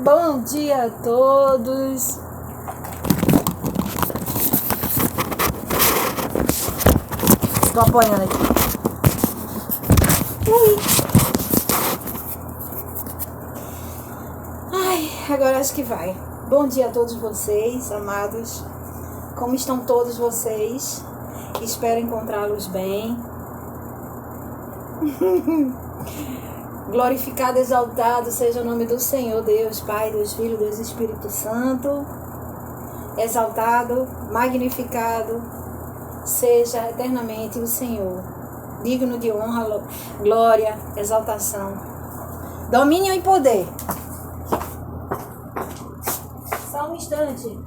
Bom dia a todos. Tô apoiando aqui. Ui. Ai, agora acho que vai. Bom dia a todos vocês, amados. Como estão todos vocês? Espero encontrá-los bem. Glorificado, exaltado seja o nome do Senhor, Deus Pai, Deus Filho, Deus Espírito Santo. Exaltado, magnificado seja eternamente o Senhor. Digno de honra, glória, exaltação, domínio e poder. Só um instante.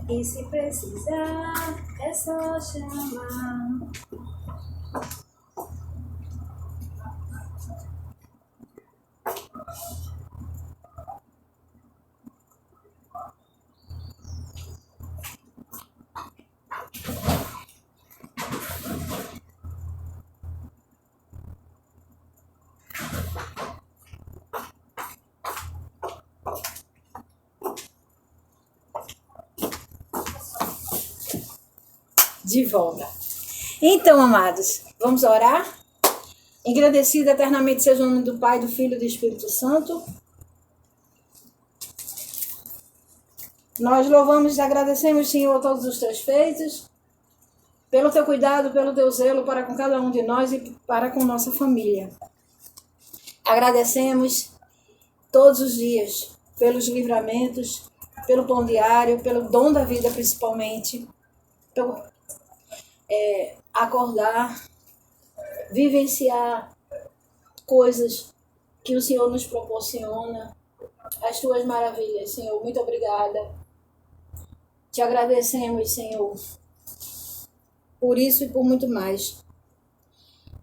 E se precisar, é só chamar. De volta. Então, amados, vamos orar? Agradecido eternamente seja o nome do Pai, do Filho e do Espírito Santo. Nós louvamos e agradecemos, Senhor, todos os teus feitos, pelo teu cuidado, pelo teu zelo para com cada um de nós e para com nossa família. Agradecemos todos os dias pelos livramentos, pelo pão diário, pelo dom da vida principalmente, pelo acordar, vivenciar coisas que o Senhor nos proporciona, as tuas maravilhas, Senhor. Muito obrigada. Te agradecemos, Senhor, por isso e por muito mais.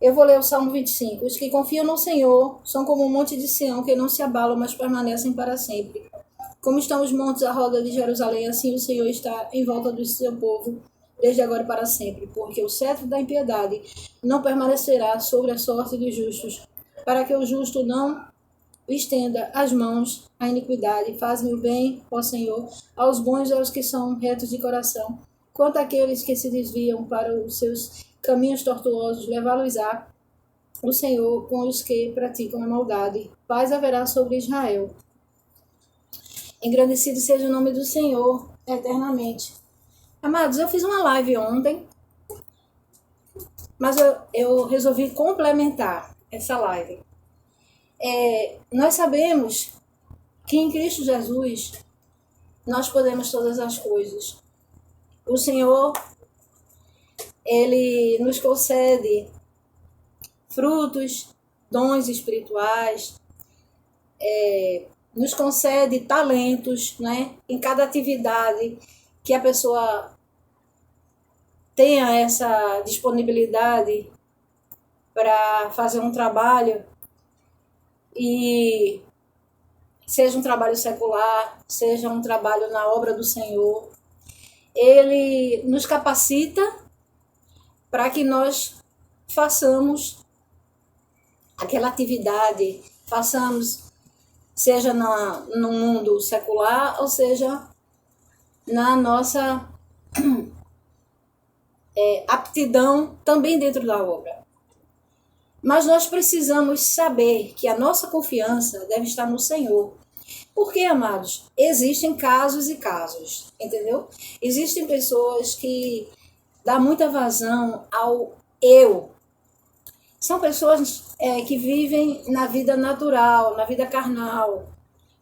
Eu vou ler o Salmo 25. Os que confiam no Senhor são como um monte de Sião, que não se abalam, mas permanecem para sempre. Como estão os montes à roda de Jerusalém, assim o Senhor está em volta do seu povo, desde agora e para sempre, porque o cetro da impiedade não permanecerá sobre a sorte dos justos, para que o justo não estenda as mãos à iniquidade. Faz-me o bem, ó Senhor, aos bons e aos que são retos de coração. Quanto àqueles que se desviam para os seus caminhos tortuosos, levá-los-á o Senhor com os que praticam a maldade. Paz haverá sobre Israel. Engrandecido seja o nome do Senhor eternamente. Amados, eu fiz uma live ontem, mas eu resolvi complementar essa live. Nós sabemos que em Cristo Jesus nós podemos todas as coisas. O Senhor, Ele nos concede frutos, dons espirituais, nos concede talentos, né? Em cada atividade que a pessoa tenha essa disponibilidade para fazer um trabalho, e seja um trabalho secular, seja um trabalho na obra do Senhor, Ele nos capacita para que nós façamos aquela atividade, seja no mundo secular, ou seja, na nossa aptidão também dentro da obra. Mas nós precisamos saber que a nossa confiança deve estar no Senhor. Porque, amados, existem casos e casos, entendeu? Existem pessoas que dão muita vazão ao eu. São pessoas que vivem na vida natural, na vida carnal.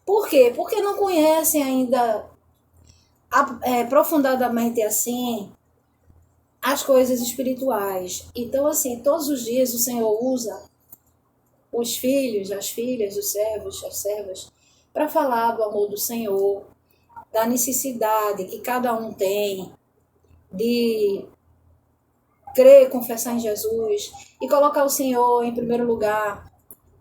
Por quê? Porque não conhecem ainda aprofundadamente assim as coisas espirituais. Então, assim, todos os dias o Senhor usa os filhos, as filhas, os servos, as servas, para falar do amor do Senhor, da necessidade que cada um tem de crer, confessar em Jesus e colocar o Senhor em primeiro lugar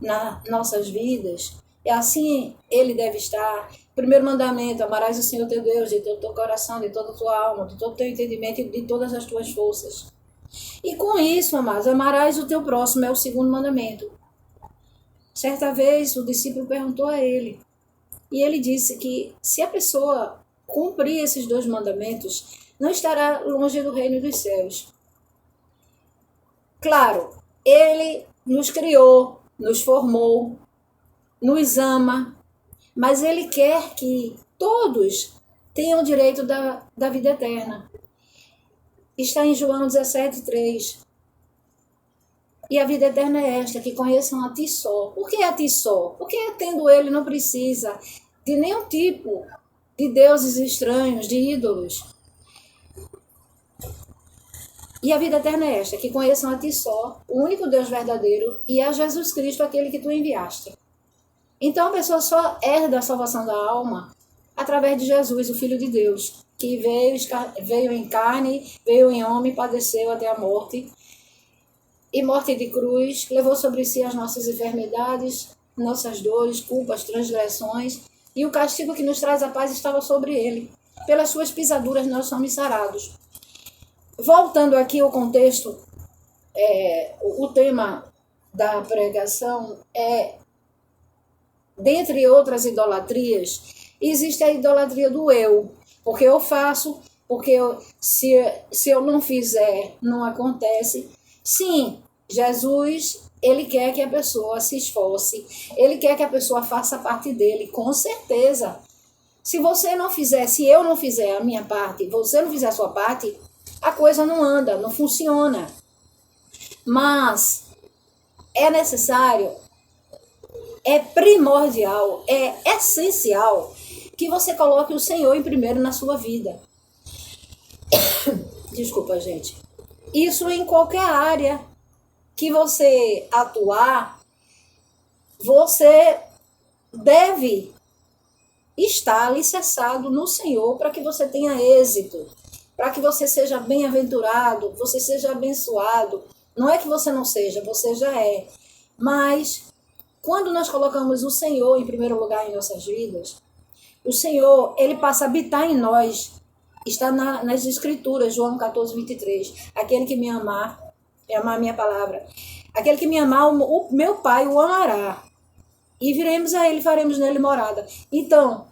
nas nossas vidas. E assim ele deve estar. Primeiro mandamento: amarás o Senhor teu Deus de todo o teu coração, de toda a tua alma, de todo o teu entendimento e de todas as tuas forças. E com isso, amados, amarás o teu próximo é o segundo mandamento. Certa vez o discípulo perguntou a ele, e ele disse que se a pessoa cumprir esses 2 mandamentos, não estará longe do reino dos céus. Claro, ele nos criou, nos formou, nos ama, mas ele quer que todos tenham direito da vida eterna. Está em João 17:3. E a vida eterna é esta, que conheçam a ti só. Por que a ti só? Porque tendo ele não precisa de nenhum tipo de deuses estranhos, de ídolos. E a vida eterna é esta, que conheçam a ti só, o único Deus verdadeiro, e a Jesus Cristo, aquele que tu enviaste. Então a pessoa só herda a salvação da alma através de Jesus, o Filho de Deus, que veio em carne, veio em homem, padeceu até a morte, e morte de cruz, levou sobre si as nossas enfermidades, nossas dores, culpas, transgressões, e o castigo que nos traz a paz estava sobre ele. Pelas suas pisaduras nós somos sarados. Voltando aqui ao contexto, o tema da pregação é, dentre outras idolatrias, existe a idolatria do eu, porque eu faço, porque se eu não fizer, não acontece. Sim, Jesus, ele quer que a pessoa se esforce, ele quer que a pessoa faça parte dele, com certeza. Se você não fizer, se eu não fizer a minha parte, você não fizer a sua parte, a coisa não anda, não funciona. Mas é necessário, é primordial, é essencial que você coloque o Senhor em primeiro na sua vida. Desculpa, gente. Isso em qualquer área que você atuar, você deve estar alicerçado no Senhor para que você tenha êxito, para que você seja bem-aventurado, você seja abençoado. Não é que você não seja, você já é. Mas quando nós colocamos o Senhor em primeiro lugar em nossas vidas, o Senhor, ele passa a habitar em nós. Está nas Escrituras, João 14:23. Aquele que me amar a minha palavra. Aquele que me amar, o meu Pai o amará. E viremos a ele, faremos nele morada. Então,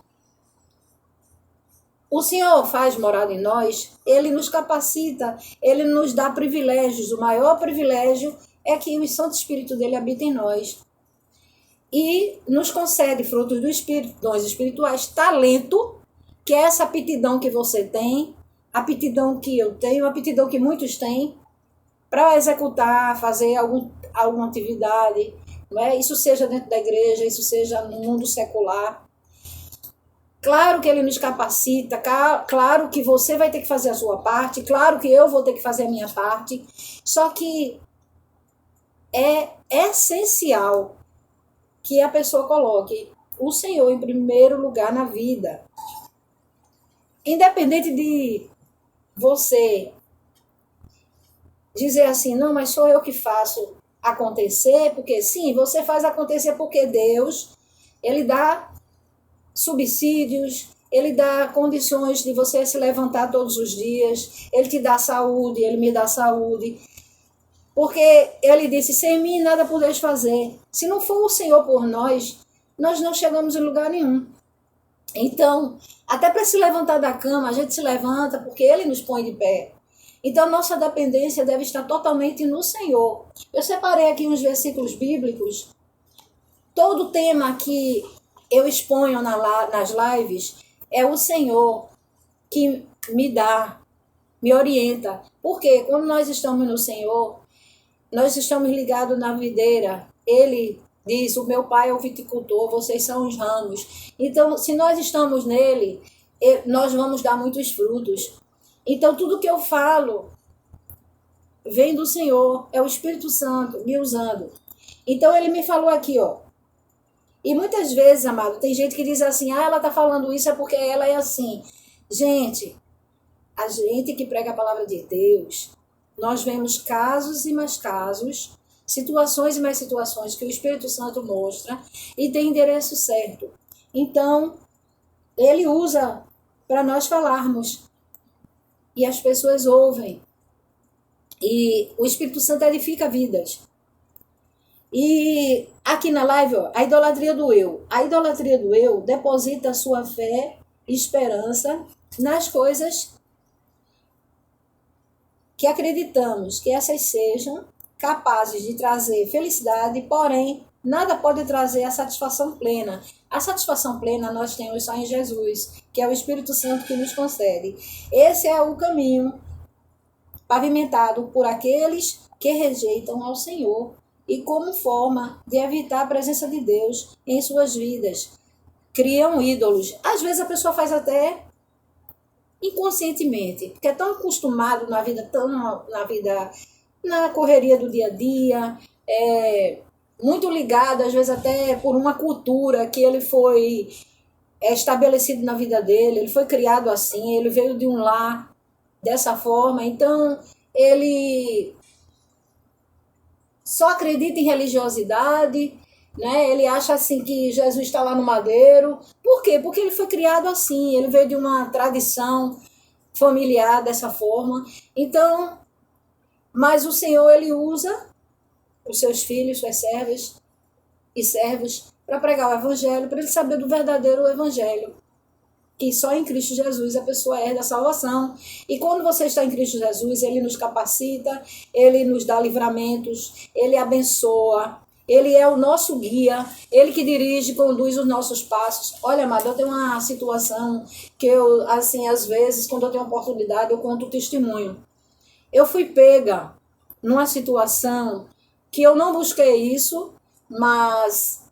o Senhor faz morada em nós, ele nos capacita, ele nos dá privilégios. O maior privilégio é que o Santo Espírito dele habita em nós. E nos concede frutos do Espírito, dons espirituais, talento, que é essa aptidão que você tem, aptidão que eu tenho, aptidão que muitos têm, para executar, fazer alguma atividade, não é? Isso seja dentro da igreja, isso seja no mundo secular. Claro que ele nos capacita, claro que você vai ter que fazer a sua parte, claro que eu vou ter que fazer a minha parte, só que é essencial que a pessoa coloque o Senhor em primeiro lugar na vida. Independente de você dizer assim, não, mas sou eu que faço acontecer, porque sim, você faz acontecer porque Deus, ele dá subsídios, ele dá condições de você se levantar todos os dias, ele te dá saúde, ele me dá saúde, porque ele disse, sem mim nada podeis fazer. Se não for o Senhor por nós, nós não chegamos em lugar nenhum. Então, até para se levantar da cama, a gente se levanta porque ele nos põe de pé. Então, nossa dependência deve estar totalmente no Senhor. Eu separei aqui uns versículos bíblicos. Todo tema que eu exponho nas lives é o Senhor que me dá, me orienta. Porque quando nós estamos no Senhor, nós estamos ligados na videira. Ele diz, o meu pai é o viticultor, vocês são os ramos. Então, se nós estamos nele, nós vamos dar muitos frutos. Então, tudo que eu falo vem do Senhor, é o Espírito Santo me usando. Então, ele me falou aqui, ó. E muitas vezes, amado, tem gente que diz assim, ela está falando isso é porque ela é assim. Gente, a gente que prega a palavra de Deus, nós vemos casos e mais casos situações e mais situações que o Espírito Santo mostra e tem endereço certo. Então, ele usa para nós falarmos e as pessoas ouvem. E o Espírito Santo edifica vidas. E aqui na live, ó, a idolatria do eu. A idolatria do eu deposita a sua fé e esperança nas coisas que acreditamos que essas sejam capazes de trazer felicidade, porém, nada pode trazer a satisfação plena. A satisfação plena nós temos só em Jesus, que é o Espírito Santo que nos concede. Esse é o caminho pavimentado por aqueles que rejeitam ao Senhor e como forma de evitar a presença de Deus em suas vidas. Criam ídolos. Às vezes a pessoa faz até inconscientemente, porque é tão acostumado na correria do dia a dia, muito ligado, às vezes até por uma cultura que ele foi estabelecido na vida dele, ele foi criado assim, ele veio de um lar dessa forma, então ele só acredita em religiosidade, né? Ele acha assim que Jesus está lá no madeiro. Por quê? Porque ele foi criado assim, ele veio de uma tradição familiar dessa forma. Então, mas o Senhor, ele usa os seus filhos, suas servas e servos para pregar o evangelho, para ele saber do verdadeiro evangelho, que só em Cristo Jesus a pessoa herda a salvação. E quando você está em Cristo Jesus, ele nos capacita, ele nos dá livramentos, ele abençoa, ele é o nosso guia, ele que dirige e conduz os nossos passos. Olha, amado, eu tenho uma situação que eu, assim, às vezes, quando eu tenho oportunidade, eu conto o testemunho. Eu fui pega numa situação que eu não busquei isso, mas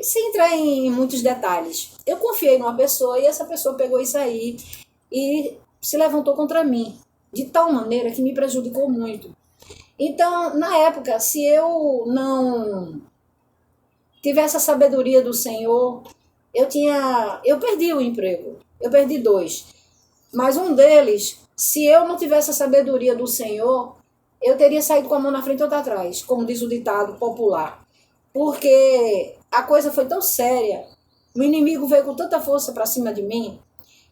sem entrar em muitos detalhes. Eu confiei numa pessoa e essa pessoa pegou isso aí e se levantou contra mim, de tal maneira que me prejudicou muito. Então, na época, se eu não tivesse a sabedoria do Senhor, eu perdi o emprego. Eu perdi 2. Mas um deles, se eu não tivesse a sabedoria do Senhor, eu teria saído com a mão na frente e outra atrás, como diz o ditado popular. Porque a coisa foi tão séria, o inimigo veio com tanta força para cima de mim,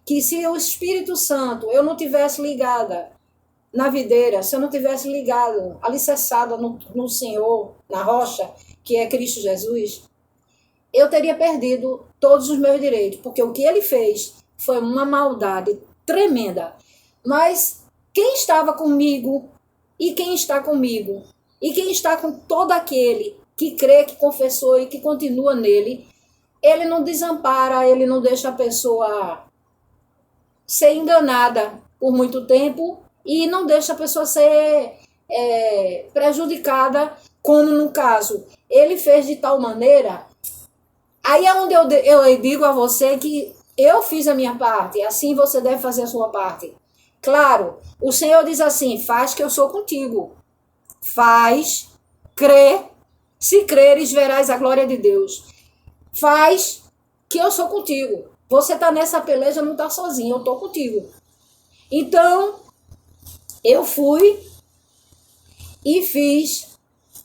que se o Espírito Santo eu não tivesse ligada na videira, se eu não tivesse ligado, alicerçada no Senhor, na rocha, que é Cristo Jesus, eu teria perdido todos os meus direitos, porque o que ele fez foi uma maldade tremenda. Mas quem estava comigo e quem está comigo, e quem está com todo aquele que crê, que confessou e que continua nele, ele não desampara, ele não deixa a pessoa ser enganada por muito tempo e não deixa a pessoa ser prejudicada, como no caso, ele fez de tal maneira. Aí é onde eu digo a você que eu fiz a minha parte, assim você deve fazer a sua parte. Claro, o Senhor diz assim, faz que eu sou contigo. Faz, crê, se creres verás a glória de Deus. Faz que eu sou contigo. Você está nessa peleja, não está sozinho, eu estou contigo. Então, eu fui e fiz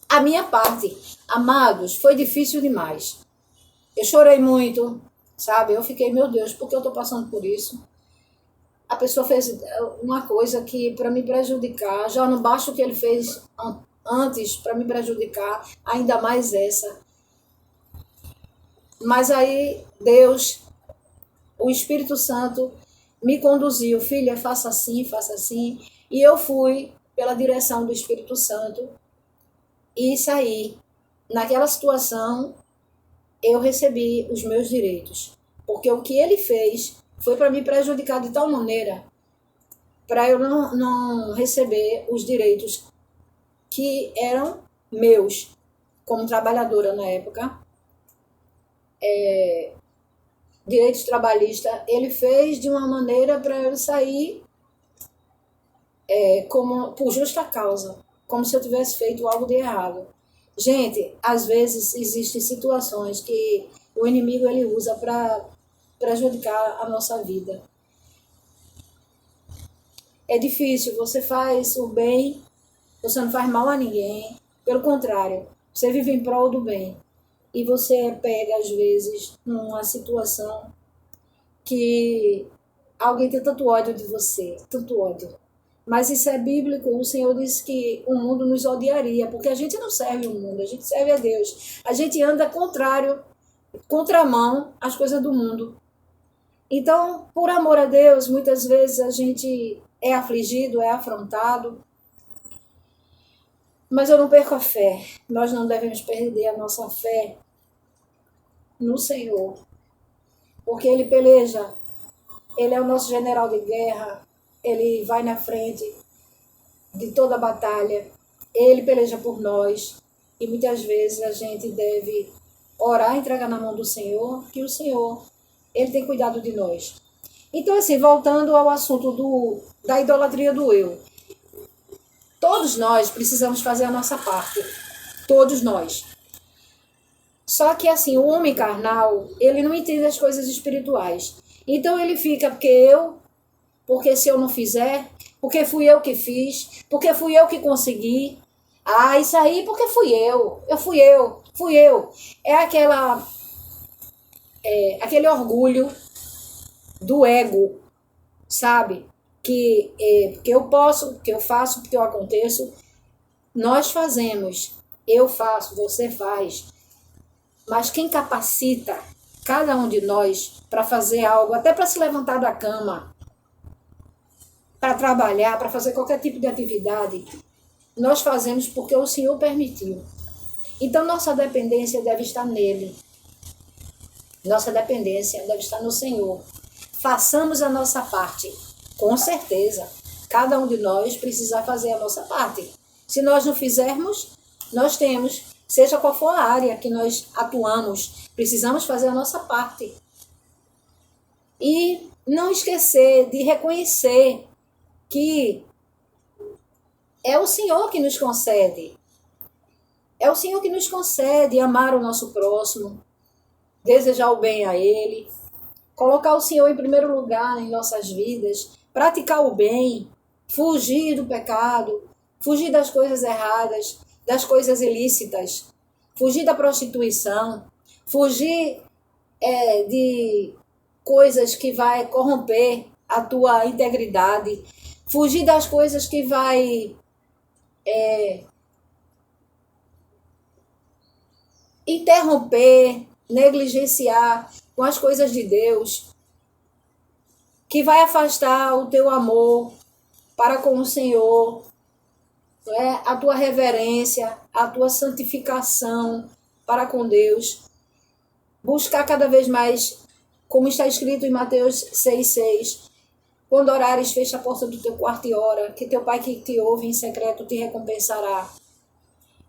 a minha parte. Amados, foi difícil demais. Eu chorei muito, sabe? Eu fiquei, meu Deus, por que eu estou passando por isso? A pessoa fez uma coisa que, para me prejudicar, já não basta o que ele fez antes para me prejudicar, ainda mais essa. Mas aí Deus, o Espírito Santo, me conduziu, filha, faça assim, e eu fui pela direção do Espírito Santo e saí. Naquela situação, eu recebi os meus direitos, porque o que ele fez foi para me prejudicar de tal maneira para eu não receber os direitos que eram meus como trabalhadora na época. Direitos trabalhistas, ele fez de uma maneira para eu sair como por justa causa, como se eu tivesse feito algo de errado. Gente, às vezes existem situações que o inimigo ele usa para prejudicar a nossa vida. É difícil, você faz o bem, você não faz mal a ninguém, Pelo contrário, você vive em prol do bem. E você pega, às vezes, numa situação que alguém tem tanto ódio de você, tanto ódio. Mas isso é bíblico, o Senhor disse que o mundo nos odiaria, porque a gente não serve o mundo, a gente serve a Deus. A gente anda contrário, contramão às coisas do mundo. Então, por amor a Deus, muitas vezes a gente é afligido, é afrontado, mas eu não perco a fé. Nós não devemos perder a nossa fé no Senhor, porque Ele peleja, Ele é o nosso general de guerra, Ele vai na frente de toda a batalha, Ele peleja por nós, e muitas vezes a gente deve orar e entregar na mão do Senhor, que o Senhor, Ele tem cuidado de nós. Então, assim, voltando ao assunto da idolatria do eu, todos nós precisamos fazer a nossa parte, todos nós. Só que, assim, o homem carnal, ele não entende as coisas espirituais. Então ele fica, porque se eu não fizer, porque fui eu que fiz, porque fui eu que consegui. Ah, isso aí porque fui eu. Fui eu. É aquele orgulho do ego, sabe? Que eu posso, que eu faço, porque eu aconteço. Nós fazemos, eu faço, você faz. Mas quem capacita cada um de nós para fazer algo, até para se levantar da cama, para trabalhar, para fazer qualquer tipo de atividade, nós fazemos porque o Senhor permitiu. Então nossa dependência deve estar nele. Nossa dependência deve estar no Senhor. Façamos a nossa parte. Com certeza, cada um de nós precisa fazer a nossa parte. Se nós não fizermos, nós temos, seja qual for a área que nós atuamos, precisamos fazer a nossa parte. E não esquecer de reconhecer que é o Senhor que nos concede. É o Senhor que nos concede amar o nosso próximo, desejar o bem a Ele, colocar o Senhor em primeiro lugar em nossas vidas, praticar o bem, fugir do pecado, fugir das coisas erradas, das coisas ilícitas, fugir da prostituição, fugir de coisas que vai corromper a tua integridade, fugir das coisas que vai interromper, negligenciar com as coisas de Deus, que vai afastar o teu amor para com o Senhor, a tua reverência, a tua santificação para com Deus. Buscar cada vez mais, como está escrito em Mateus 6,6, quando orares, fecha a porta do teu quarto e ora, que teu Pai que te ouve em secreto te recompensará.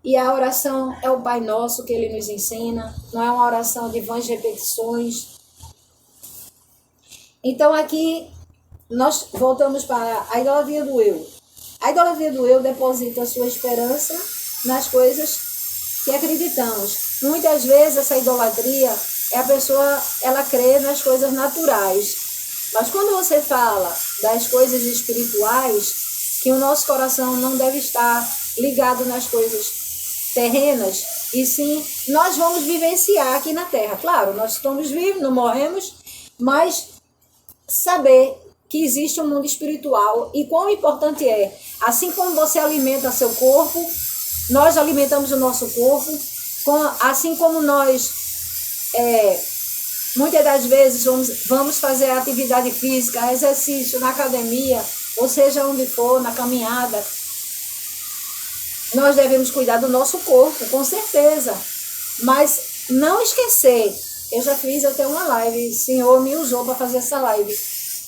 E a oração é o Pai Nosso que Ele nos ensina, não é uma oração de vãs repetições. Então aqui nós voltamos para a idolatria do eu. A idolatria do eu deposita a sua esperança nas coisas que acreditamos. Muitas vezes essa idolatria a pessoa, ela crê nas coisas naturais. Mas quando você fala das coisas espirituais, que o nosso coração não deve estar ligado nas coisas terrenas, e sim, nós vamos vivenciar aqui na Terra. Claro, nós estamos vivos, não morremos, mas saber que existe um mundo espiritual e quão importante é. Assim como você alimenta seu corpo, nós alimentamos o nosso corpo, assim como nós, muitas das vezes, vamos fazer atividade física, exercício na academia, ou seja, onde for, na caminhada, nós devemos cuidar do nosso corpo, com certeza. Mas não esquecer, eu já fiz até uma live, o Senhor me usou para fazer essa live,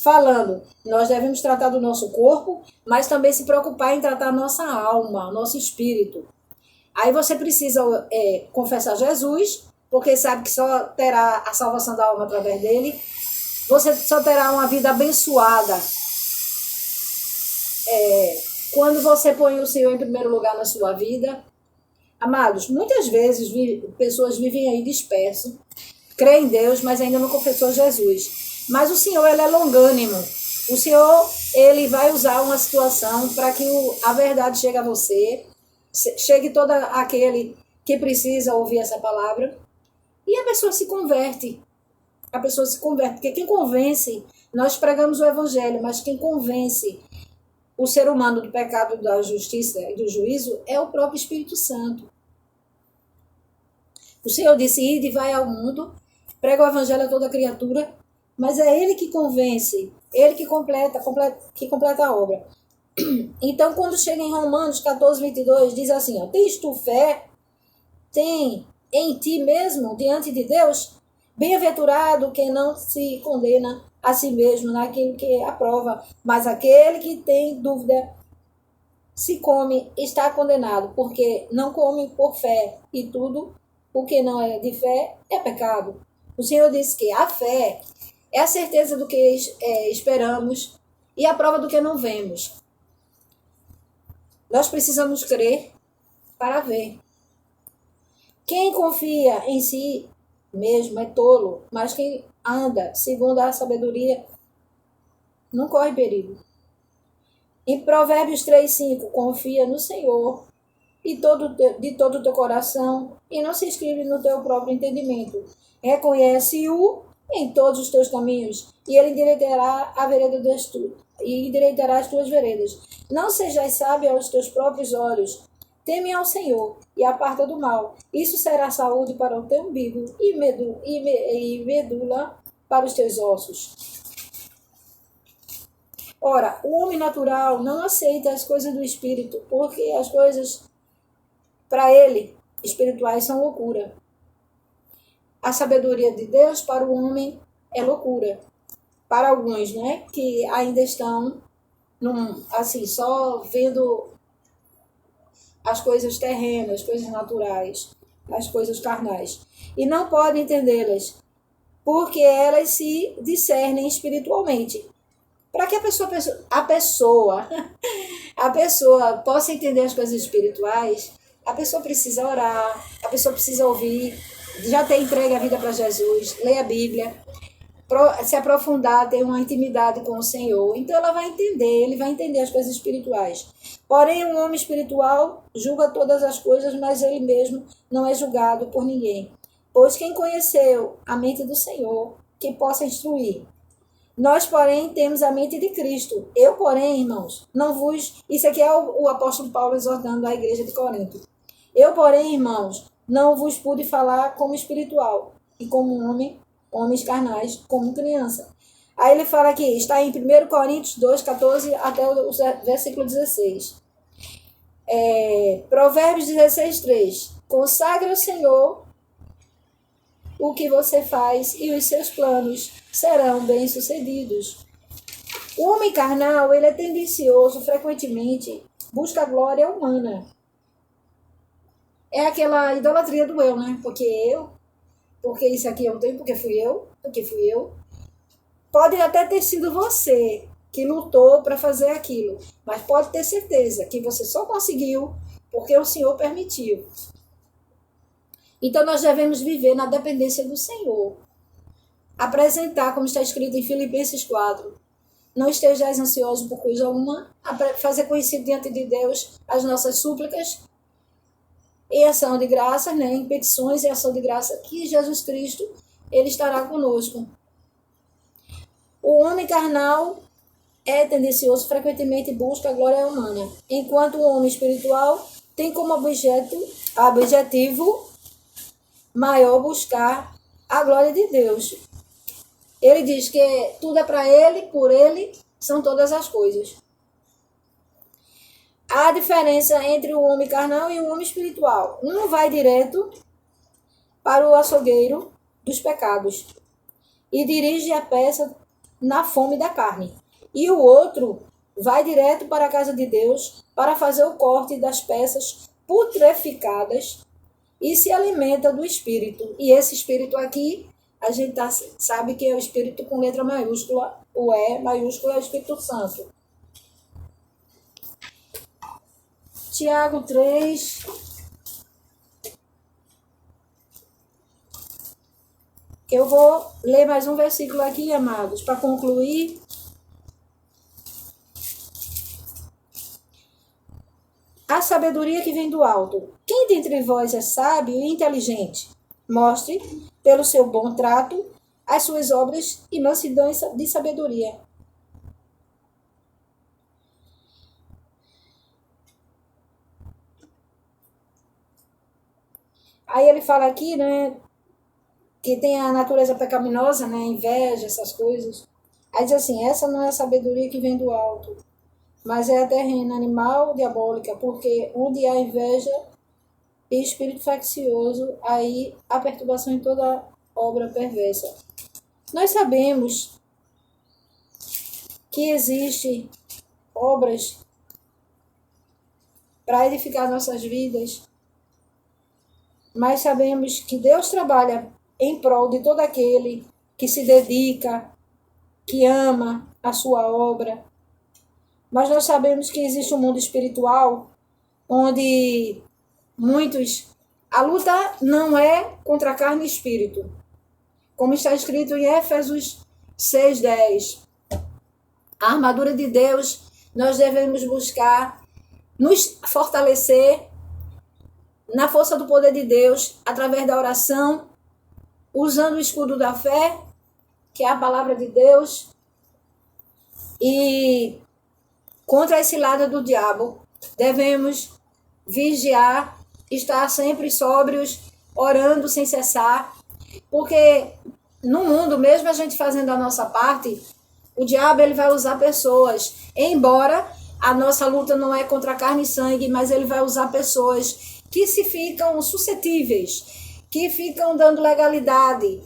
falando, nós devemos tratar do nosso corpo, mas também se preocupar em tratar a nossa alma, nosso espírito. Aí você precisa confessar Jesus, porque sabe que só terá a salvação da alma através dele. Você só terá uma vida abençoada quando você põe o Senhor em primeiro lugar na sua vida. Amados, muitas vezes pessoas vivem aí dispersas, creem em Deus, mas ainda não confessou Jesus. Mas o Senhor, Ele é longânimo. O Senhor, Ele vai usar uma situação para que a verdade chegue a você, chegue todo aquele que precisa ouvir essa palavra, e a pessoa se converte. A pessoa se converte, porque quem convence, nós pregamos o evangelho, mas quem convence o ser humano do pecado, da justiça e do juízo é o próprio Espírito Santo. O Senhor disse, ide e vai ao mundo, prega o evangelho a toda criatura, mas é Ele que convence, Ele que completa a obra. Então, quando chega em Romanos 14, 22, diz assim, ó, tens tu fé? Tem em ti mesmo, diante de Deus? Bem-aventurado quem não se condena a si mesmo naquilo que aprova, mas aquele que tem dúvida, se come, está condenado, porque não come por fé, e tudo o que não é de fé é pecado. O Senhor disse que a fé é a certeza do que esperamos e a prova do que não vemos. Nós precisamos crer para ver. Quem confia em si mesmo é tolo, mas quem anda segundo a sabedoria não corre perigo. Em Provérbios 3:5, confia no Senhor de todo o teu coração e não se inscreve no teu próprio entendimento. Reconhece-o em todos os teus caminhos e ele endireitará a vereda e endireitará as tuas veredas. Não sejais sábio aos teus próprios olhos. Teme ao Senhor e aparta do mal. Isso será saúde para o teu umbigo e medula para os teus ossos. Ora, o homem natural não aceita as coisas do Espírito, porque as coisas, para ele, espirituais são loucura. A sabedoria de Deus para o homem é loucura. Para alguns, né, que ainda estão assim, só vendo as coisas terrenas, as coisas naturais, as coisas carnais. E não podem entendê-las, porque elas se discernem espiritualmente. Para que a pessoa possa entender as coisas espirituais, a pessoa precisa orar, a pessoa precisa ouvir, já ter entregue a vida para Jesus, ler a Bíblia, se aprofundar, ter uma intimidade com o Senhor. Então ele vai entender as coisas espirituais. Porém, um homem espiritual julga todas as coisas, mas ele mesmo não é julgado por ninguém. Pois quem conheceu a mente do Senhor, que possa instruir. Nós, porém, temos a mente de Cristo. Eu, porém, irmãos, não vos... Isso aqui é o apóstolo Paulo exortando a igreja de Corinto. Eu, porém, irmãos, não vos pude falar como espiritual e como homens carnais, como criança. Aí ele fala aqui, está em 1 Coríntios 2, 14 até o versículo 16. Provérbios 16, 3. Consagre ao Senhor o que você faz e os seus planos serão bem-sucedidos. O homem carnal, ele é tendencioso, frequentemente, busca a glória humana. É aquela idolatria do eu, né? Porque isso aqui eu tenho, porque fui eu. Pode até ter sido você que lutou para fazer aquilo, mas pode ter certeza que você só conseguiu porque o Senhor permitiu. Então nós devemos viver na dependência do Senhor. Apresentar, como está escrito em Filipenses 4, não estejais ansiosos por coisa alguma, fazer conhecido diante de Deus as nossas súplicas em ação de graça, né, em petições e ação de graça, que Jesus Cristo, ele estará conosco. O homem carnal é tendencioso, frequentemente busca a glória humana, enquanto o homem espiritual tem como objetivo maior buscar a glória de Deus. Ele diz que tudo é para ele, por ele são todas as coisas. Há diferença entre o homem carnal e o homem espiritual. Um vai direto para o açougueiro dos pecados e dirige a peça na fome da carne. E o outro vai direto para a casa de Deus para fazer o corte das peças putreficadas e se alimenta do Espírito. E esse Espírito aqui, a gente sabe que é o Espírito com letra maiúscula, o E maiúsculo é o Espírito Santo. Tiago 3. Eu vou ler mais um versículo aqui, amados, para concluir. a sabedoria que vem do alto. Quem dentre vós é sábio e inteligente? Mostre, pelo seu bom trato, as suas obras e mansidão de sabedoria. Aí ele fala aqui, né, que tem a natureza pecaminosa, né, inveja, essas coisas. Aí diz assim, essa não é a sabedoria que vem do alto, mas é a terrena, animal, diabólica, porque onde há inveja e espírito faccioso, aí há perturbação em toda obra perversa. Nós sabemos que existem obras para edificar nossas vidas, mas sabemos que Deus trabalha em prol de todo aquele que se dedica, que ama a sua obra. Mas nós sabemos que existe um mundo espiritual onde a luta não é contra carne e espírito, como está escrito em Éfesos 6:10. A armadura de Deus, nós devemos buscar nos fortalecer na força do poder de Deus, através da oração, usando o escudo da fé, que é a palavra de Deus, e contra esse lado do diabo, devemos vigiar, estar sempre sóbrios, orando sem cessar, porque no mundo, mesmo a gente fazendo a nossa parte, o diabo ele vai usar pessoas, embora a nossa luta não é contra carne e sangue, mas ele vai usar pessoas que se ficam suscetíveis, que ficam dando legalidade,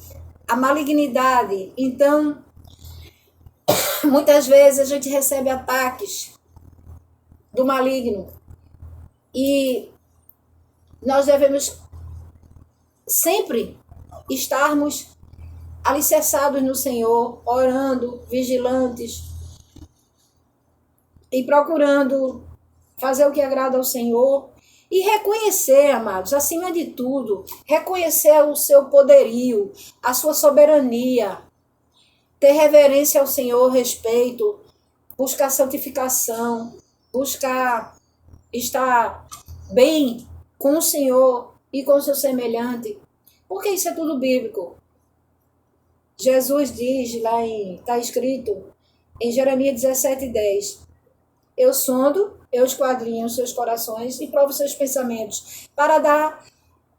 a malignidade. Então, muitas vezes a gente recebe ataques do maligno e nós devemos sempre estarmos alicerçados no Senhor, orando, vigilantes e procurando fazer o que agrada ao Senhor e reconhecer, amados, acima de tudo, reconhecer o seu poderio, a sua soberania, ter reverência ao Senhor, respeito, buscar santificação, buscar estar bem com o Senhor e com o seu semelhante, porque isso é tudo bíblico. Jesus diz lá está escrito em Jeremias 17:10, eu sondo, eu esquadrinho os seus corações e provo seus pensamentos, para dar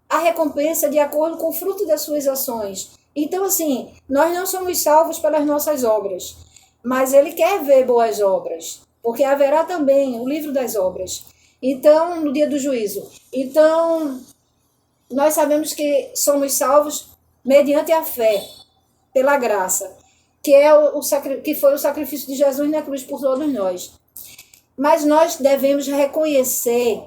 a recompensa de acordo com o fruto das suas ações. Então, assim, nós não somos salvos pelas nossas obras, mas Ele quer ver boas obras, porque haverá também o livro das obras. Então, no dia do juízo. Então, nós sabemos que somos salvos mediante a fé, pela graça, que foi o sacrifício de Jesus na cruz por todos nós. Mas nós devemos reconhecer,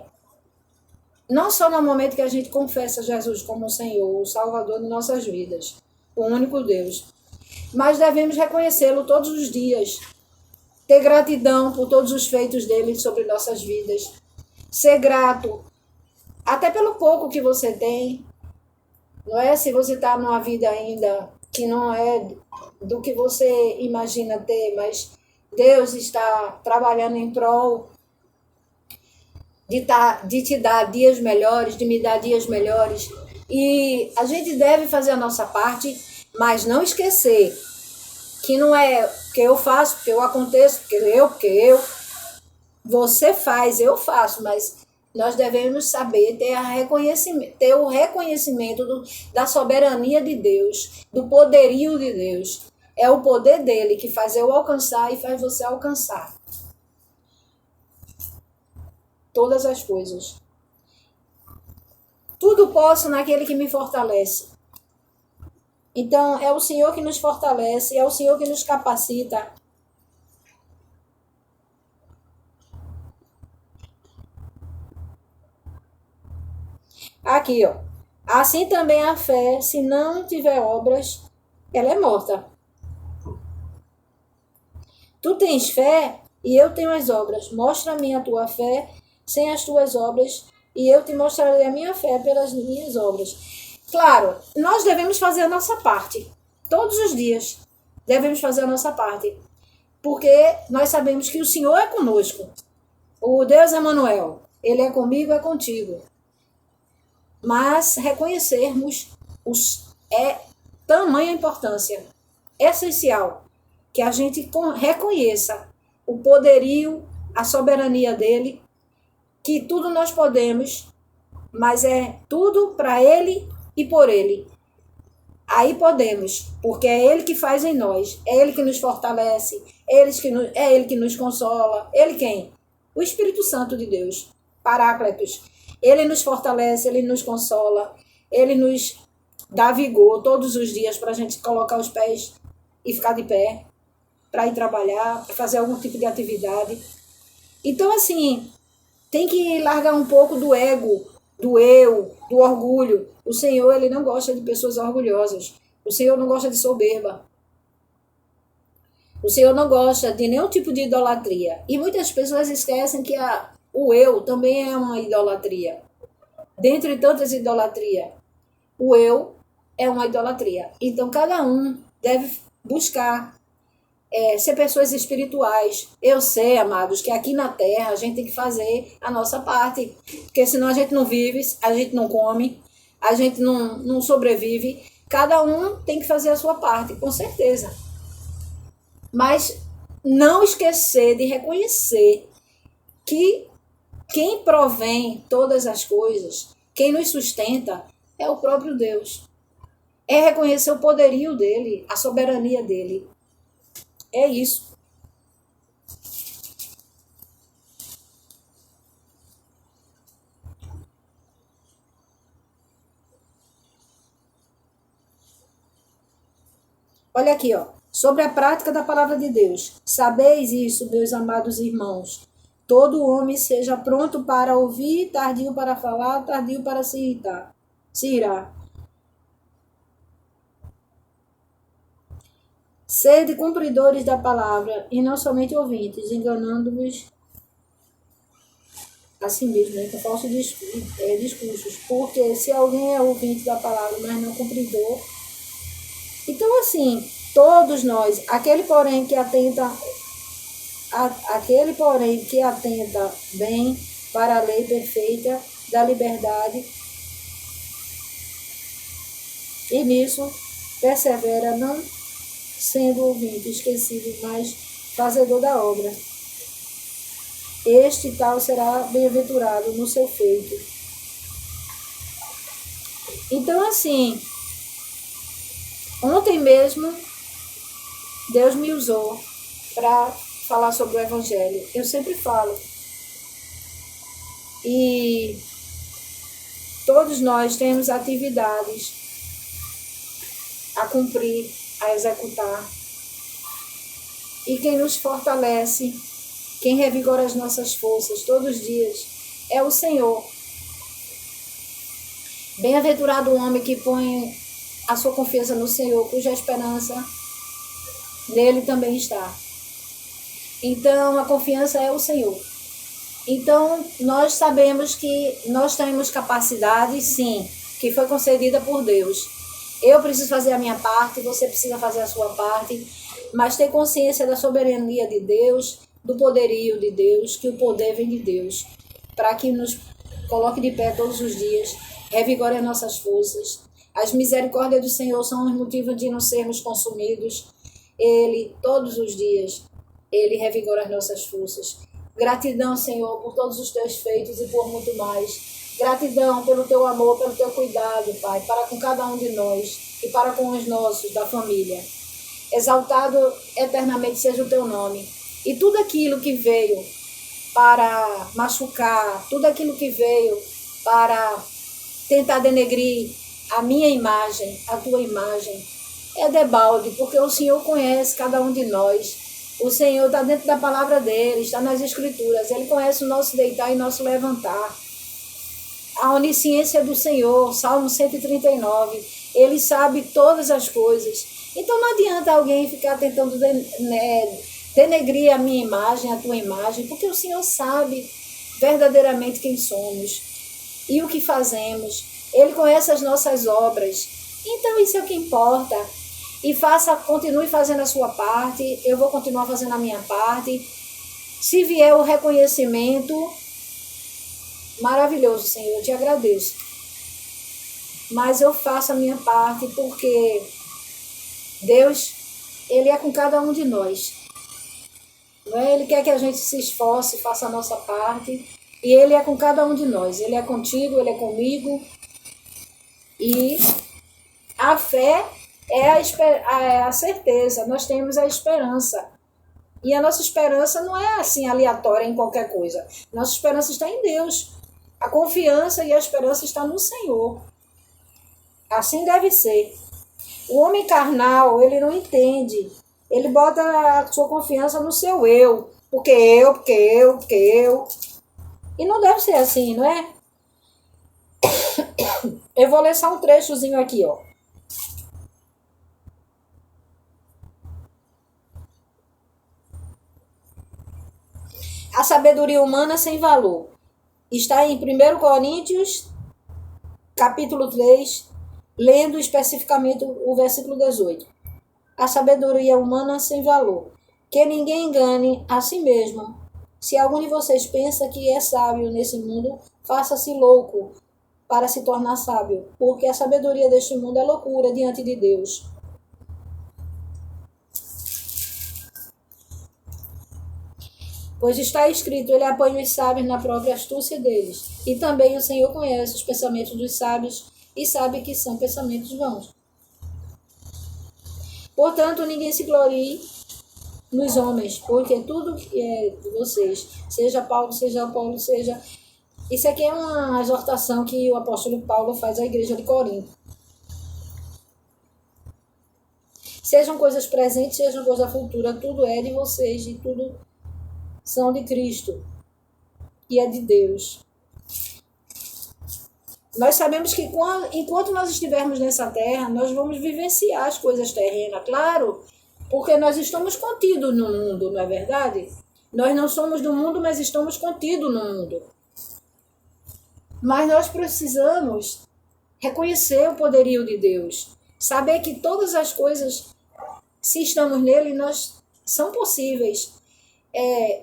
não só no momento que a gente confessa Jesus como o Senhor, o Salvador de nossas vidas, o único Deus, mas devemos reconhecê-lo todos os dias, ter gratidão por todos os feitos dele sobre nossas vidas, ser grato, até pelo pouco que você tem, não é? Se você está numa vida ainda que não é do que você imagina ter, mas Deus está trabalhando em prol de te dar dias melhores, de me dar dias melhores. E a gente deve fazer a nossa parte, mas não esquecer que não é porque eu faço, porque eu aconteço, porque eu. Você faz, eu faço, mas nós devemos saber ter o reconhecimento da soberania de Deus, do poderio de Deus. É o poder dele que faz eu alcançar e faz você alcançar todas as coisas. Tudo posso naquele que me fortalece. Então, é o Senhor que nos fortalece, é o Senhor que nos capacita. Aqui, ó. Assim também a fé, se não tiver obras, ela é morta. Tu tens fé e eu tenho as obras. Mostra-me a tua fé sem as tuas obras e eu te mostrarei a minha fé pelas minhas obras. Claro, nós devemos fazer a nossa parte. Todos os dias devemos fazer a nossa parte. Porque nós sabemos que o Senhor é conosco. O Deus Emanuel. Ele é comigo, é contigo. Mas reconhecermos é tamanha importância, essencial, que a gente reconheça o poderio, a soberania dele, que tudo nós podemos, mas é tudo para ele e por ele. Aí podemos, porque é ele que faz em nós, é ele que nos fortalece, é ele que nos consola. Ele quem? O Espírito Santo de Deus, Paráclitos. Ele nos fortalece, ele nos consola, ele nos dá vigor todos os dias para a gente colocar os pés e ficar de pé, para ir trabalhar, para fazer algum tipo de atividade. Então, assim, tem que largar um pouco do ego, do eu, do orgulho. O Senhor, ele não gosta de pessoas orgulhosas. O Senhor não gosta de soberba. O Senhor não gosta de nenhum tipo de idolatria. E muitas pessoas esquecem que o eu também é uma idolatria. Dentre tantas idolatrias, o eu é uma idolatria. Então, cada um deve buscar ser pessoas espirituais. Eu sei, amados, que aqui na Terra a gente tem que fazer a nossa parte, porque senão a gente não vive, a gente não come, a gente não sobrevive. Cada um tem que fazer a sua parte, com certeza. Mas não esquecer de reconhecer que quem provém todas as coisas, quem nos sustenta, é o próprio Deus. É reconhecer o poderio dele, a soberania dele. É isso. Olha aqui, ó. Sobre a prática da palavra de Deus. Sabeis isso, meus amados irmãos. Todo homem seja pronto para ouvir, tardio para falar, tardio para se irar. Sede cumpridores da palavra e não somente ouvintes, enganando-vos a si mesmo, né, com falsos discursos. Porque se alguém é ouvinte da palavra, mas não cumpridor. Então, assim, todos nós, aquele porém que atenta bem para a lei perfeita da liberdade, e nisso persevera, não sendo ouvinte esquecido, mas fazedor da obra. Este tal será bem-aventurado no seu feito. Então, assim, ontem mesmo, Deus me usou para falar sobre o Evangelho. Eu sempre falo. E todos nós temos atividades a cumprir, a executar. E quem nos fortalece, quem revigora as nossas forças todos os dias, é o Senhor. Bem-aventurado o homem que põe a sua confiança no Senhor, cuja esperança nele também está. Então, a confiança é o Senhor. Então, nós sabemos que nós temos capacidade, sim, que foi concedida por Deus. Eu preciso fazer a minha parte, você precisa fazer a sua parte, mas ter consciência da soberania de Deus, do poderio de Deus, que o poder vem de Deus, para que nos coloque de pé todos os dias, revigore as nossas forças. As misericórdias do Senhor são os motivos de não sermos consumidos. Ele, todos os dias, Ele revigora as nossas forças. Gratidão, Senhor, por todos os teus feitos e por muito mais. Gratidão pelo teu amor, pelo teu cuidado, Pai, para com cada um de nós e para com os nossos, da família. Exaltado eternamente seja o teu nome. E tudo aquilo que veio para machucar, tudo aquilo que veio para tentar denegrir a minha imagem, a tua imagem, é debalde, porque o Senhor conhece cada um de nós. O Senhor está dentro da palavra dele, está nas Escrituras. Ele conhece o nosso deitar e o nosso levantar. A onisciência do Senhor, Salmo 139, Ele sabe todas as coisas. Então não adianta alguém ficar tentando denegrir a minha imagem, a tua imagem, porque o Senhor sabe verdadeiramente quem somos e o que fazemos. Ele conhece as nossas obras. Então isso é o que importa. E continue fazendo a sua parte, eu vou continuar fazendo a minha parte. Se vier o reconhecimento, maravilhoso, Senhor, eu te agradeço. Mas eu faço a minha parte porque Deus, Ele é com cada um de nós. Não é? Ele quer que a gente se esforce, faça a nossa parte. E Ele é com cada um de nós. Ele é contigo, Ele é comigo. E a fé é a certeza. Nós temos a esperança. E a nossa esperança não é assim aleatória em qualquer coisa. Nossa esperança está em Deus. A confiança e a esperança estão no Senhor. Assim deve ser. O homem carnal, ele não entende. Ele bota a sua confiança no seu eu. Porque eu. E não deve ser assim, não é? Eu vou ler só um trechozinho aqui, ó. A sabedoria humana sem valor. Está em 1 Coríntios, capítulo 3, lendo especificamente o versículo 18. A sabedoria humana sem valor. Que ninguém engane a si mesmo. Se algum de vocês pensa que é sábio nesse mundo, faça-se louco para se tornar sábio, porque a sabedoria deste mundo é loucura diante de Deus. Pois está escrito, ele apanha os sábios na própria astúcia deles. E também o Senhor conhece os pensamentos dos sábios e sabe que são pensamentos vãos. Portanto, ninguém se glorie nos homens, porque tudo que é de vocês, seja Paulo, seja Apolo, seja... Isso aqui é uma exortação que o apóstolo Paulo faz à igreja de Corinto. Sejam coisas presentes, sejam coisa futura, tudo é de vocês e tudo são de Cristo e é de Deus. Nós sabemos que enquanto nós estivermos nessa terra, nós vamos vivenciar as coisas terrenas, claro, porque nós estamos contidos no mundo, não é verdade? Nós não somos do mundo, mas estamos contidos no mundo. Mas nós precisamos reconhecer o poderio de Deus, saber que todas as coisas, se estamos nele, são possíveis.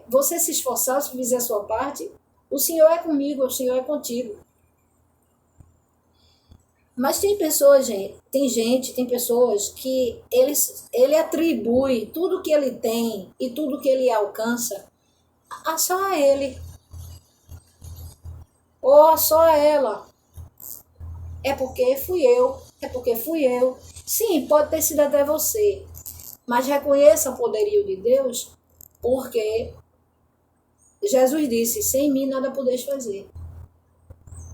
Você se esforçar, se fizer a sua parte, o Senhor é comigo, o Senhor é contigo. Mas tem pessoas, gente, tem pessoas que ele atribui tudo que ele tem e tudo que ele alcança só a ele. Ou só a ela. É porque fui eu. Sim, pode ter sido até você. Mas reconheça o poderio de Deus, porque Jesus disse, sem mim nada podeis fazer.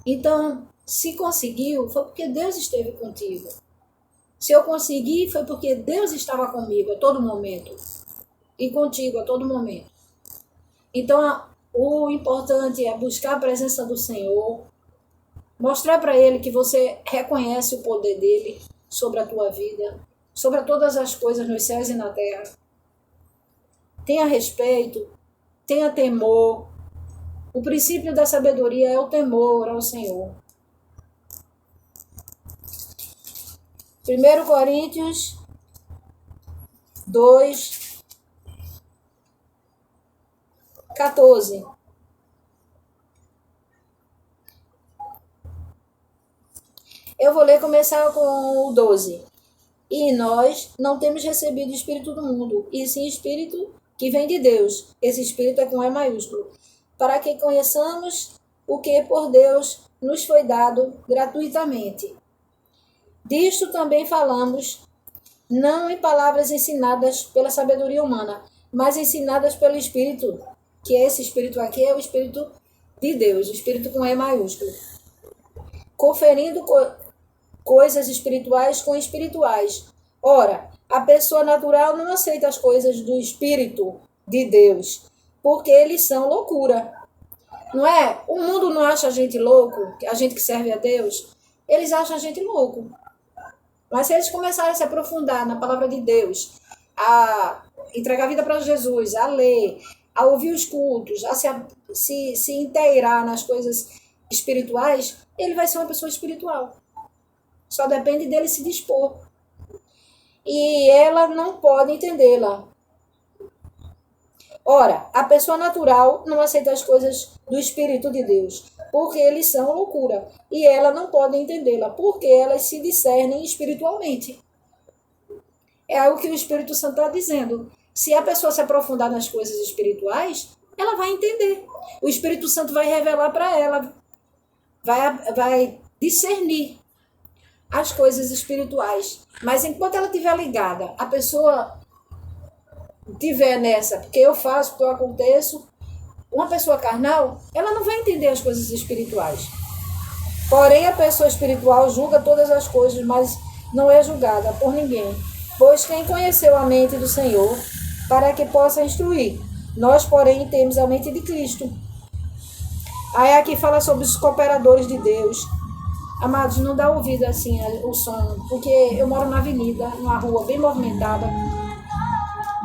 Então, se conseguiu, foi porque Deus esteve contigo. Se eu consegui, foi porque Deus estava comigo a todo momento. E contigo a todo momento. Então, o importante é buscar a presença do Senhor, mostrar para Ele que você reconhece o poder dEle sobre a tua vida, sobre todas as coisas nos céus e na terra. Tenha respeito, tenha temor. O princípio da sabedoria é o temor ao Senhor. 1 Coríntios 2, 14. Eu vou ler começar com o 12. E nós não temos recebido o Espírito do mundo, e sim Espírito que vem de Deus. Esse Espírito é com E maiúsculo. Para que conheçamos o que por Deus nos foi dado gratuitamente. Disto também falamos, não em palavras ensinadas pela sabedoria humana, mas ensinadas pelo Espírito, que esse Espírito aqui é o Espírito de Deus, o Espírito com E maiúsculo. Conferindo coisas espirituais com espirituais. Ora, a pessoa natural não aceita as coisas do Espírito de Deus, porque eles são loucura. Não é? O mundo não acha a gente louco, a gente que serve a Deus, eles acham a gente louco. Mas se eles começarem a se aprofundar na palavra de Deus, a entregar a vida para Jesus, a ler, a ouvir os cultos, a se inteirar nas coisas espirituais, ele vai ser uma pessoa espiritual. Só depende dele se dispor. E ela não pode entendê-la. Ora, a pessoa natural não aceita as coisas do Espírito de Deus, porque eles são loucura, e ela não pode entendê-la, porque elas se discernem espiritualmente. É algo que o Espírito Santo está dizendo. Se a pessoa se aprofundar nas coisas espirituais, ela vai entender. O Espírito Santo vai revelar para ela, vai discernir as coisas espirituais. Mas enquanto ela estiver ligada, a pessoa estiver nessa, porque eu faço, porque eu aconteço, uma pessoa carnal, ela não vai entender as coisas espirituais. Porém, a pessoa espiritual julga todas as coisas, mas não é julgada por ninguém. Pois quem conheceu a mente do Senhor, para que possa instruir? Nós, porém, temos a mente de Cristo. Aí aqui fala sobre os cooperadores de Deus. Amados, não dá ouvido assim o som, porque eu moro na avenida, numa rua bem movimentada.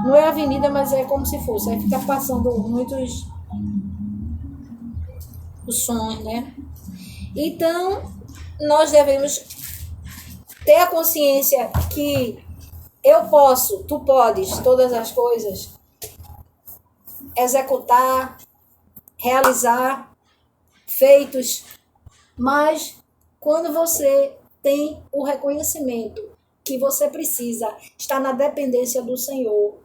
Não é avenida, mas é como se fosse. Aí fica passando muitos os sons, né? Então, nós devemos ter a consciência que eu posso, tu podes, todas as coisas, executar, realizar, feitos, mas quando você tem o reconhecimento que você precisa estar na dependência do Senhor,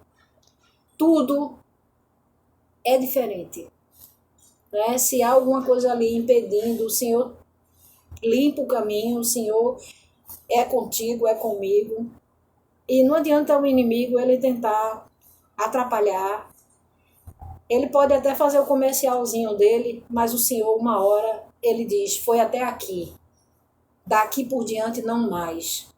tudo é diferente. Né? Se há alguma coisa ali impedindo, o Senhor limpa o caminho, o Senhor é contigo, é comigo. E não adianta o inimigo ele tentar atrapalhar. Ele pode até fazer o comercialzinho dele, mas o Senhor, uma hora, ele diz, foi até aqui. Daqui por diante, não mais.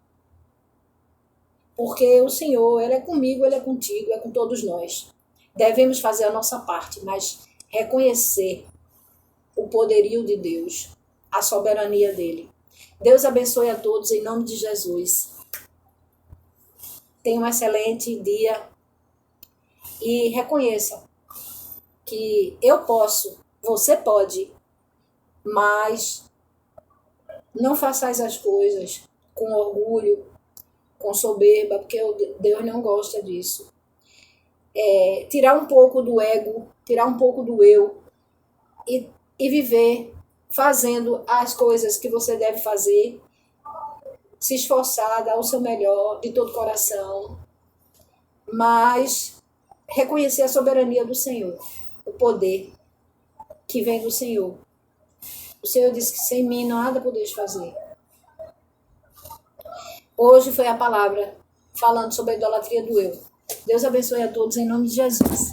Porque o Senhor, ele é comigo, ele é contigo, é com todos nós. Devemos fazer a nossa parte, mas reconhecer o poderio de Deus, a soberania dele. Deus abençoe a todos em nome de Jesus. Tenha um excelente dia e reconheça que eu posso, você pode, mas não façais as coisas com orgulho, com soberba, porque Deus não gosta disso. Tirar um pouco do ego, tirar um pouco do eu e viver fazendo as coisas que você deve fazer, se esforçar, dar o seu melhor de todo coração, mas reconhecer a soberania do Senhor, o poder que vem do Senhor. O Senhor disse que sem mim nada podeis fazer. Hoje foi a palavra falando sobre a idolatria do eu. Deus abençoe a todos em nome de Jesus.